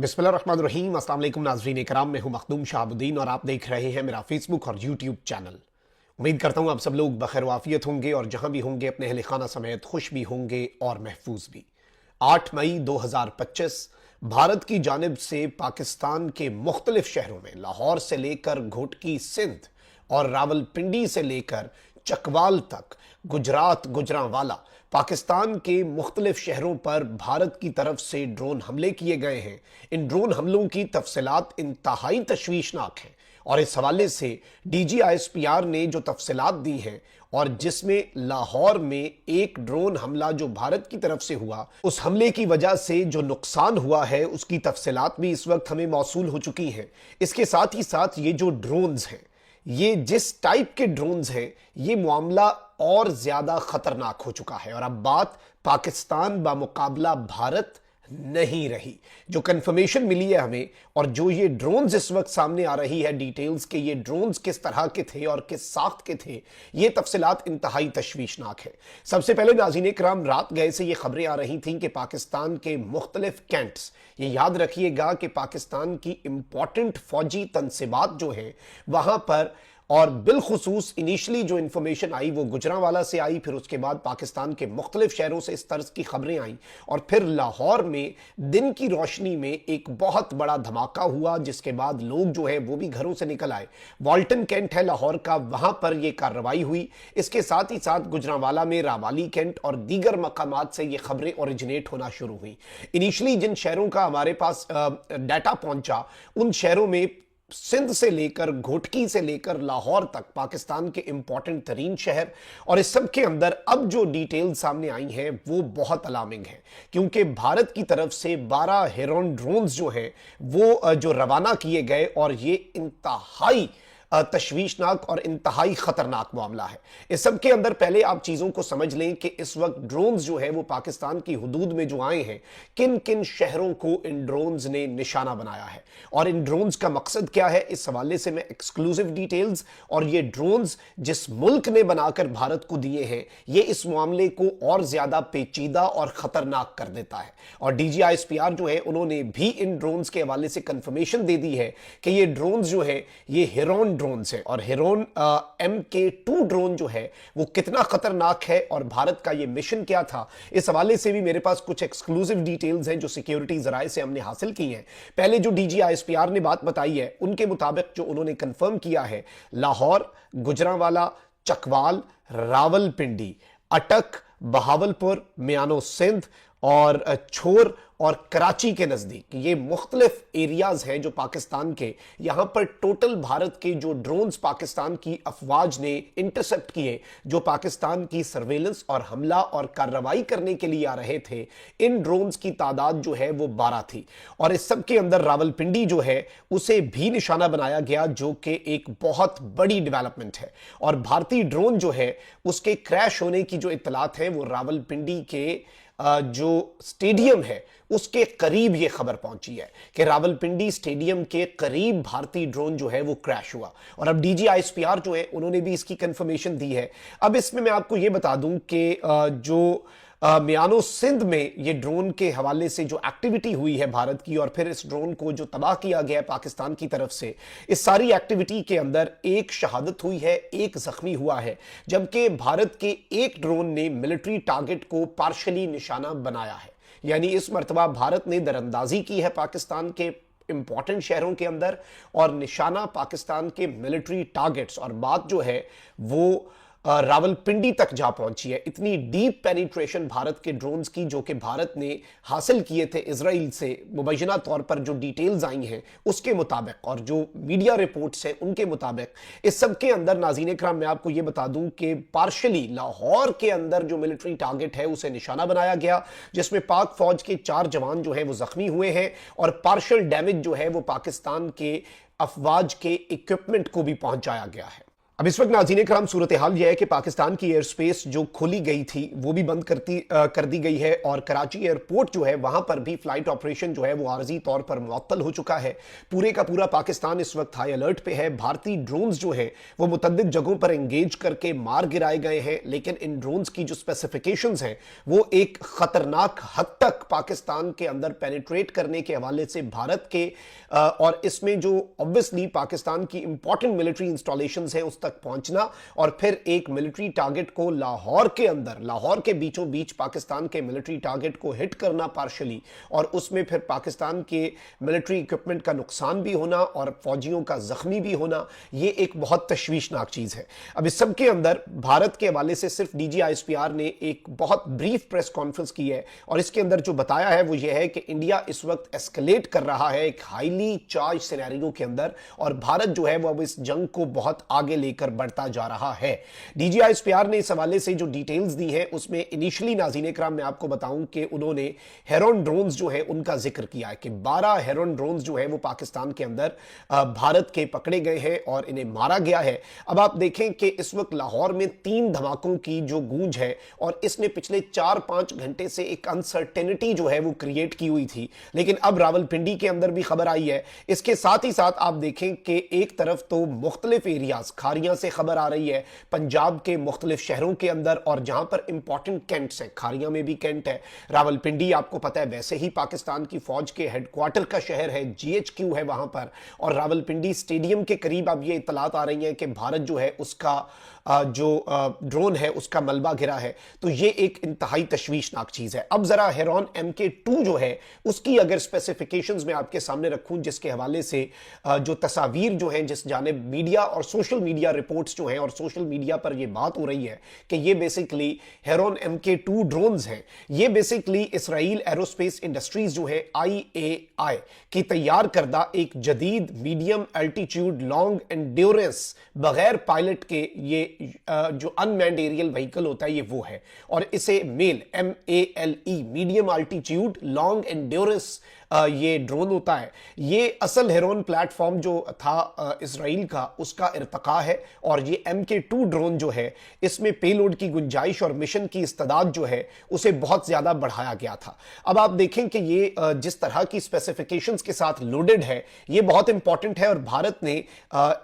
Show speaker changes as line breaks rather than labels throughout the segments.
बिस्मिल्लाहिर्रहमानिर्रहीम। अस्सलाम वालेकुम नाज़रीन कराम, मैं हूं मखदूम शाहबुद्दीन और आप देख रहे हैं मेरा फेसबुक और यूट्यूब चैनल। उम्मीद करता हूं आप सब लोग बखैर वाफियत होंगे और जहां भी होंगे अपने अहल खाना समेत खुश भी होंगे और महफूज भी। 8 मई 2025 भारत की जानिब से पाकिस्तान के मुख्तलिफ शहरों में लाहौर से लेकर घोटकी सिंध और रावलपिंडी से लेकर चकवाल तक, गुजरात गुजरांवाला, पाकिस्तान के मुख्तलिफ शहरों पर भारत की तरफ से ड्रोन हमले किए गए हैं। इन ड्रोन हमलों की तफसीलात इंतहाई तशवीशनाक हैं और इस हवाले से DGISPR ने जो तफसीलात दी हैं और जिसमें लाहौर में एक ड्रोन हमला जो भारत की तरफ से हुआ, उस हमले की वजह से जो नुकसान हुआ है उसकी तफसीलात भी इस वक्त हमें मौसूल हो चुकी हैं। इसके साथ ही साथ ये जो ड्रोन्स हैं, ये जिस टाइप के ड्रोन्स हैं, ये मामला और ज्यादा खतरनाक हो चुका है और अब बात पाकिस्तान बामुकाबला भारत नहीं रही। जो कंफर्मेशन मिली है हमें और जो ये ड्रोन्स इस वक्त सामने आ रही है डिटेल्स के, ये ड्रोन्स किस तरह के थे और किस साख्त के थे, ये तफसीलात इंतहाई तशवीशनाक है। सबसे पहले नाज़रीन कराम, रात गए से ये खबरें आ रही थीं कि पाकिस्तान के मुख्तलिफ कैंट्स, ये याद रखिएगा कि पाकिस्तान की इंपॉर्टेंट फौजी तनसीबात जो है वहां पर, और बिलखुसूस इनिशली जो इंफॉर्मेशन आई वो गुजरांवाला से आई, फिर उसके बाद पाकिस्तान के मुख्तलिफ शहरों से इस तर्ज की खबरें आई और फिर लाहौर में दिन की रोशनी में एक बहुत बड़ा धमाका हुआ, जिसके बाद लोग जो है वो भी घरों से निकल आए। वॉल्टन कैंट है लाहौर का, वहां पर यह कार्रवाई हुई। इसके साथ ही साथ गुजरांवाला में रावाली कैंट और दीगर मकामात से ये खबरें ओरिजिनेट होना शुरू हुई। इनिशली जिन शहरों का हमारे पास डाटा पहुंचा, उन शहरों में सिंध से लेकर घोटकी से लेकर लाहौर तक पाकिस्तान के इंपॉर्टेंट तरीन शहर, और इस सब के अंदर अब जो डिटेल सामने आई हैं वो बहुत अलार्मिंग है, क्योंकि भारत की तरफ से 12 हेरॉन ड्रोन्स जो है वो जो रवाना किए गए और ये इंतहाई तशवीशनाक और इंतहाई खतरनाक मामला है। इस सब के अंदर पहले आप चीजों को समझ लें कि इस वक्त ड्रोन्स जो है वो पाकिस्तान की हुदूद में जो आए हैं, किन किन शहरों को इन ड्रोन्स ने निशाना बनाया है और इन ड्रोन्स का मकसद क्या है, इस हवाले से मैं एक्सक्लूसिव डिटेल्स और ये ड्रोन्स जिस मुल्क ने बनाकर भारत को दिए हैं, ये इस मामले को और ज्यादा पेचीदा और खतरनाक कर देता है। और DGISPR जो है उन्होंने भी इन ड्रोन्स के हवाले से कंफर्मेशन दे दी है कि ये ड्रोन्स जो है ये हेरॉन ड्रोन्स है और हेरॉन MK2 ड्रोन जो है वो कितना खतरनाक है और भारत का ये मिशन क्या था, इस हवाले से भी मेरे पास कुछ एक्सक्लूसिव डिटेल्स हैं जो सिक्योरिटी जराए से हमने हासिल की हैं। पहले जो DGISPR ने बात बताई है उनके मुताबिक जो उन्होंने कंफर्म किया है, लाहौर, गुजरांवाला, चकवाल, रावलपिंडी, अटक, बहावलपुर, मियानो सिंध और छोर और कराची के नजदीक ये मुख्तलिफ एरियाज हैं जो पाकिस्तान के, यहां पर टोटल भारत के जो ड्रोन्स पाकिस्तान की अफवाज ने इंटरसेप्ट किए, जो पाकिस्तान की सर्वेलेंस और हमला और कार्रवाई करने के लिए आ रहे थे, इन ड्रोन्स की तादाद जो है वो 12 थी। और इस सब के अंदर रावलपिंडी जो है उसे भी निशाना बनाया गया, जो कि एक बहुत बड़ी डेवलपमेंट है। और भारतीय ड्रोन जो है उसके क्रैश होने की जो इत्तलात है वो रावलपिंडी के जो स्टेडियम है उसके करीब ये खबर पहुंची है कि रावलपिंडी स्टेडियम के करीब भारतीय ड्रोन जो है वो क्रैश हुआ। और अब DGISPR जो है उन्होंने भी इसकी कंफर्मेशन दी है। अब इसमें मैं आपको ये बता दूं कि जो मियानो सिंध में ये ड्रोन के हवाले से जो एक्टिविटी हुई है भारत की और फिर इस ड्रोन को जो तबाह किया गया है पाकिस्तान की तरफ से, इस सारी एक्टिविटी के अंदर एक शहादत हुई है, एक जख्मी हुआ है, जबकि भारत के एक ड्रोन ने मिलिट्री टारगेट को पार्शली निशाना बनाया है। यानी इस मर्तबा भारत ने दरअंदाजी की है पाकिस्तान के इंपॉर्टेंट शहरों के अंदर और निशाना पाकिस्तान के मिलिट्री टारगेट्स, और बात जो है वो रावलपिंडी तक जा पहुंची है। इतनी डीप पेनिट्रेशन भारत के ड्रोन्स की जो कि भारत ने हासिल किए थे इजराइल से, मुबैना तौर पर जो डिटेल्स आई हैं उसके मुताबिक और जो मीडिया रिपोर्ट्स हैं उनके मुताबिक, इस सब के अंदर नाज़रीन कराम मैं आपको यह बता दूं कि पार्शली लाहौर के अंदर जो मिलिट्री टारगेट है उसे निशाना बनाया गया, जिसमें पाक फौज के 4 जवान जो है वो जख्मी हुए हैं और पार्शल डैमेज जो है वो पाकिस्तान के अफवाज के इक्विपमेंट को भी पहुंचाया गया है। अब इस वक्त नाज़रीन कराम सूरत हाल यह है कि पाकिस्तान की एयर स्पेस जो खोली गई थी वो भी बंद कर दी गई है और कराची एयरपोर्ट जो है वहां पर भी फ्लाइट ऑपरेशन जो है वो आर्जी तौर पर मुअत्तल हो चुका है। पूरे का पूरा पाकिस्तान इस वक्त हाई अलर्ट पे है। भारतीय ड्रोन्स जो है वो मुतअद्दिद जगहों पर एंगेज करके मार गिराए गए हैं, लेकिन इन ड्रोन्स की जो स्पेसिफिकेशंस हैं वो एक खतरनाक हद तक पाकिस्तान के अंदर पेनिट्रेट करने के हवाले से भारत के और इसमें जो ऑब्वियसली पाकिस्तान की इंपॉर्टेंट मिलिट्री इंस्टॉलेशंस हैं उस तक पहुंचना और फिर एक मिलिट्री टारगेट को लाहौर के अंदर, लाहौर के बीचों बीच पाकिस्तान के मिलिट्री टारगेट को हिट करना पार्शली, और उसमें फिर पाकिस्तान के मिलिट्री इक्विपमेंट का नुकसान भी होना और फौजियों का जख्मी भी होना, यह एक बहुत तशवीशनाक चीज है। अब इस सब के अंदर भारत के हवाले से सिर्फ DGISPR ने एक बहुत ब्रीफ प्रेस कॉन्फ्रेंस की है और इसके अंदर जो बताया है वो यह है कि इंडिया इस वक्त एस्केलेट कर रहा है एक हाईली चार्ज सिनेरियो के अंदर और भारत जो है वो अब इस जंग को बहुत आगे लेकर बढ़ता जा रहा है। DGISPR ने इस हवाले से जो डिटेल्स दी है उसमें इनिशियली नाज़रीन इकराम मैं आपको बताऊं कि उन्होंने हेरॉन ड्रोन्स जो है उनका जिक्र किया है कि 12 हेरॉन ड्रोन्स जो है वो पाकिस्तान के अंदर भारत के पकड़े गए हैं और इन्हें मारा गया है। अब आप देखें कि इस वक्त लाहौर में 3 धमाकों की जो गूंज है और इसने पिछले 4-5 घंटे से एक अनसर्टेनिटी जो है वो क्रिएट की हुई थी, लेकिन अब रावलपिंडी के अंदर भी खबर आई है। इसके साथ ही साथ आप देखें कि एक तरफ तो मुख्तलिफ एरियाज खारियां से खबर आ रही है, पंजाब के मुख्तलिफ शहरों के अंदर और जहां पर इंपॉर्टेंट कैंट्स हैं, खारियां में भी कैंट है, रावलपिंडी आपको पता है वैसे ही पाकिस्तान की फौज के हेडक्वार्टर का शहर है, GHQ है वहां पर, और रावलपिंडी स्टेडियम के करीब अब ये इतलात आ रही हैं कि भारत जो है उसका जो ड्रोन है उसका मलबा गिरा है। तो ये एक इंतहाई तशवीशनाक चीज है। अब जरा हेरॉन MK2 जो है उसकी अगर स्पेसिफिकेशंस मैं आपके सामने रखूं, जिसके हवाले से जो तस्वीर जो हैं जिस जानिब मीडिया और सोशल मीडिया रिपोर्ट्स जो हैं और सोशल मीडिया पर ये बात हो रही है कि ये बेसिकली हेरॉन MK2 ड्रोन्स हैं, ये बेसिकली इसराइल एरोस्पेस इंडस्ट्रीज जो है IAI की तैयार करदा एक जदीद मीडियम एल्टीट्यूड लॉन्ग एंड्योरेंस बगैर पायलट के ये जो अनमैन्ड एरियल व्हीकल होता है ये वो है, और इसे male MALE medium altitude long endurance ये ड्रोन होता है। ये असल हेरॉन प्लेटफॉर्म जो था इसराइल का उसका इर्तका है और ये MK2 ड्रोन जो है इसमें पेलोड की गुंजाइश और मिशन की इस्तेदाद जो है उसे बहुत ज्यादा बढ़ाया गया था। अब आप देखें कि ये जिस तरह की स्पेसिफिकेशंस के साथ लोडेड है ये बहुत इंपॉर्टेंट है और भारत ने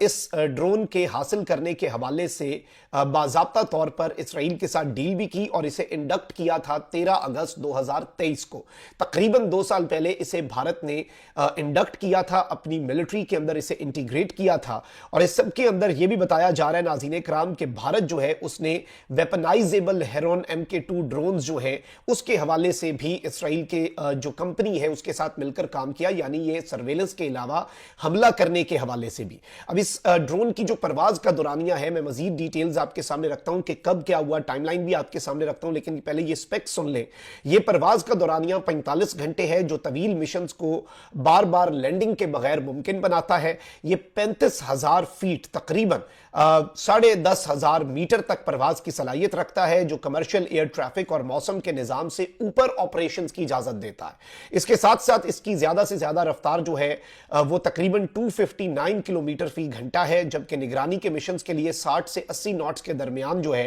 इस ड्रोन के हासिल करने के हवाले से बाज़ाब्ता तौर पर इसराइल के साथ डील भी की और इसे इंडक्ट किया था 13 अगस्त 2023 को। तकरीबन 2 साल पहले इसे भारत ने इंडक्ट किया था, अपनी मिलिट्री के अंदर इसे इंटीग्रेट किया था। और इस सब के अंदर यह भी बताया जा रहा है नाज़रीन कराम कि भारत जो है उसने वेपनाइजेबल हेरॉन MK2 ड्रोन्स जो है उसके हवाले से भी इसराइल के जो कंपनी है उसके साथ मिलकर काम किया, यानी ये सर्वेलेंस के अलावा हमला करने के हवाले से भी। अब इस ड्रोन की जो परवाज का दौरानिया है मैं मजीद डिटेल्स आपके सामने रखता हूं कि कब क्या हुआ, टाइमलाइन भी आपके सामने रखता हूं, लेकिन पहले ये स्पेक्स सुन ले। ये परवाज का दौरानिया 45 घंटे है जो तवील मिशंस को बार बार लैंडिंग के बगैर मुमकिन बनाता है। ये 35,000 फीट तकरीबन 10,500 मीटर तक परवाज की सलाहियत रखता है जो कमर्शियल एयर ट्रैफिक और मौसम के निजाम से ऊपर ऑपरेशंस की इजाजत देता है। इसके साथ साथ इसकी ज्यादा से ज्यादा रफ्तार जो है वो तकरीबन 259 किलोमीटर फी घंटा है, जबकि निगरानी के मिशंस के लिए 60 से 80 नॉट्स के दरमियान जो है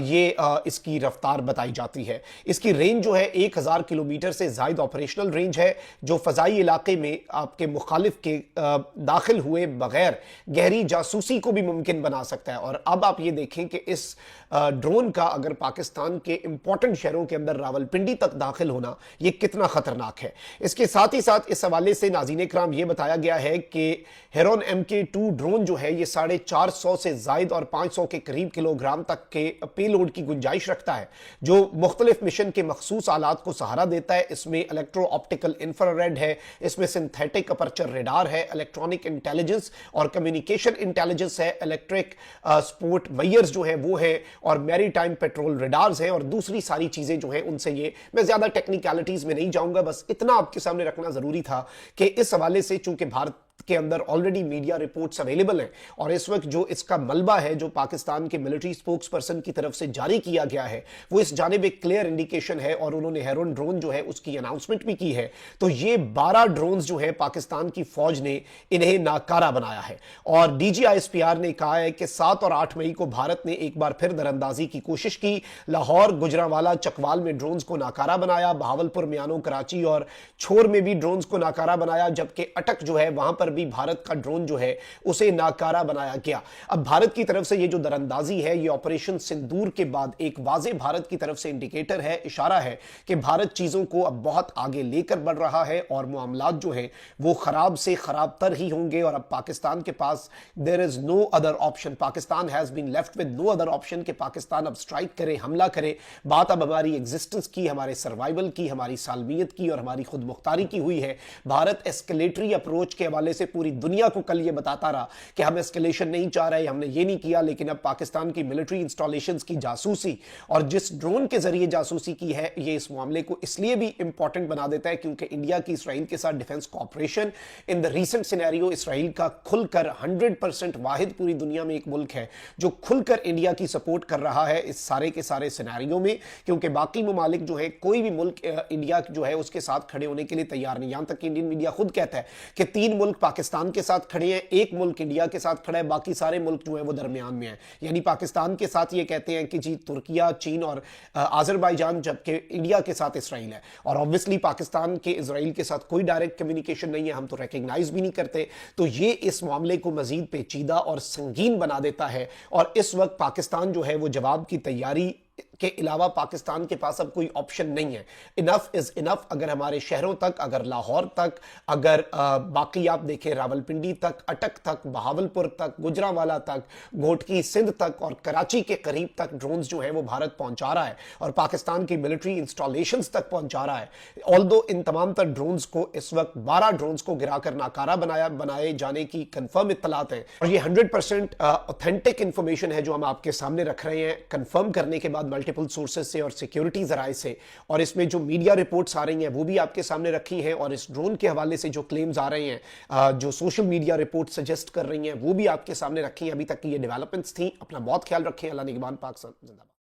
ये इसकी रफ्तार बताई जाती है। इसकी रेंज जो है 1000 किलोमीटर से ज्यादा ऑपरेशनल रेंज है जो फजाई इलाके में आपके मुखालिफ के दाखिल हुए बगैर गहरी जासूसी को भी मुमकिन बना सकता है। और अब आप ये देखें कि इस ड्रोन का अगर पाकिस्तान के इंपॉर्टेंट शहरों के अंदर रावलपिंडी तक दाखिल होना ये कितना खतरनाक है। इसके साथ ही साथ इस हवाले से नाज़रीन इकराम ये बताया गया है कि हेरॉन MK2 ड्रोन जो है ये 450 से जायद और 500 के करीब किलोग्राम तक के पेलोड की गुंजाइश रखता है जो मुख्तलिफ मिशन के मखसूस आलात को सहारा देता है। इसमें इलेक्ट्रो ऑप्टिकल इंफ्रारेड है, इसमें सिंथेटिक अपर्चर रेडार है, इलेक्ट्रॉनिक इंटेलिजेंस और कम्युनिकेशन इंटेलिजेंस है, इलेक्ट्रिक स्पोर्ट वायर्स जो है वो है और मैरीटाइम पेट्रोल रेडार्स हैं और दूसरी सारी चीजें जो हैं उनसे ये मैं ज्यादा टेक्निकलिटीज में नहीं जाऊंगा, बस इतना आपके सामने रखना जरूरी था कि इस हवाले से चूंकि भारत के अंदर ऑलरेडी मीडिया रिपोर्ट्स अवेलेबल हैं और इस वक्त जो इसका मलबा है जो पाकिस्तान के मिलिट्री स्पोक्स पर्सन की तरफ से जारी किया गया है वो इस जानिब एक क्लियर इंडिकेशन है और उन्होंने हेरोन ड्रोन जो है उसकी अनाउंसमेंट भी की है। तो ये 12 ड्रोन जो है पाकिस्तान की फौज ने इन्हें नाकारा बनाया है और डीजीआईएसपीआर ने कहा है कि 7 और 8 मई को भारत ने एक बार फिर दरअंदाजी की कोशिश की। लाहौर, गुजरांवाला, चकवाल में ड्रोन्स को नाकारा बनाया, बहावलपुर, म्यानो, कराची और छोर में भी ड्रोन्स को नाकारा बनाया, जबकि अटक जो है वहां पर भी भारत का ड्रोन जो है उसे नाकारा बनाया गया। अब भारत की तरफ से ये जो दरअंदाजी है ये ऑपरेशन सिंदूर के बाद एक वाज़ेह भारत की तरफ से इंडिकेटर है, इशारा है कि भारत चीजों को अब बहुत आगे लेकर बढ़ रहा है और मामलात जो है वो खराब से खराब तर ही होंगे और अब पाकिस्तान के पास there is no other option. Pakistan has been left with no other option कि पाकिस्तान अब स्ट्राइक करे, हमला करे। बात अब हमारी एग्जिस्टेंस की, हमारे सर्वाइवल की, हमारी सालमियत की और हमारी खुद मुख्तारी की हुई है। भारत एस्केलेटरी अप्रोच के हवाले से पूरी दुनिया को कल ये बताता रहा कि हम एस्केलेशन नहीं चाह रहे, हमने ये नहीं किया, लेकिन अब पाकिस्तान की मिलिट्री इंस्टॉलेशंस की जासूसी और जिस ड्रोन के जरिए जासूसी की है ये इस मामले को इसलिए भी इंपॉर्टेंट बना देता है क्योंकि इंडिया की इसराइल के साथ defence cooperation in the recent scenario Israel का खुलकर 100% वाहिद पूरी दुनिया में एक मुल्क है जो खुलकर इंडिया की सपोर्ट कर रहा है इस सारे के सारे सिनेरियो में, क्योंकि बाकी ममालिक जो है कोई भी मुल्क इंडिया जो है उसके साथ खड़े होने के लिए तैयार नहीं। यहां तक कि इंडियन मीडिया खुद कहता है कि 3 मुल्क पाकिस्तान के साथ खड़े हैं, 1 मुल्क इंडिया के साथ खड़ा है, बाकी सारे मुल्क जो है वो दरमियान में है। यानी पाकिस्तान के साथ ये कहते हैं कि जी तुर्किया, चीन और आजरबाईजान, जबकि इंडिया के साथ इसराइल है। और ऑब्वियसली पाकिस्तान के इसराइल के साथ कोई डायरेक्ट कम्युनिकेशन नहीं है, हम तो रिकग्नाइज भी नहीं करते। तो ये इस मामले को मजीद पेचीदा और संगीन बना देता है और इस वक्त पाकिस्तान जो है वो जवाब की तैयारी के अलावा पाकिस्तान के पास अब कोई ऑप्शन नहीं है। Enough is enough. अगर हमारे शहरों तक, अगर लाहौर तक, अगर बाकी आप देखें रावलपिंडी तक, अटक तक, बहावलपुर तक, गुजरांवाला तक, घोटकी सिंध तक और कराची के करीब तक ड्रोन्स जो है वो भारत पहुंचा रहा है और पाकिस्तान की मिलिट्री इंस्टॉलेशंस तक पहुंचा रहा है। ऑल्दो इन तमाम तर ड्रोन्स को इस वक्त 12 ड्रोन्स को गिराकर नाकारा बनाए जाने की कंफर्म इत्तलात है और ये 100% ऑथेंटिक इंफॉर्मेशन है जो हम आपके सामने रख रहे हैं, कंफर्म करने के बाद मल्टीपल सोर्सेज से और सिक्योरिटी जराए से। और इसमें जो मीडिया रिपोर्ट्स आ रही हैं वो भी आपके सामने रखी हैं और इस ड्रोन के हवाले से जो क्लेम्स आ रहे हैं, जो सोशल मीडिया रिपोर्ट सजेस्ट कर रही हैं वो भी आपके सामने रखी हैं। अभी तक की ये डेवलपमेंट्स थी। अपना बहुत ख्याल रखें। अल्लाह निगहबान। पाक जिंदाबाद।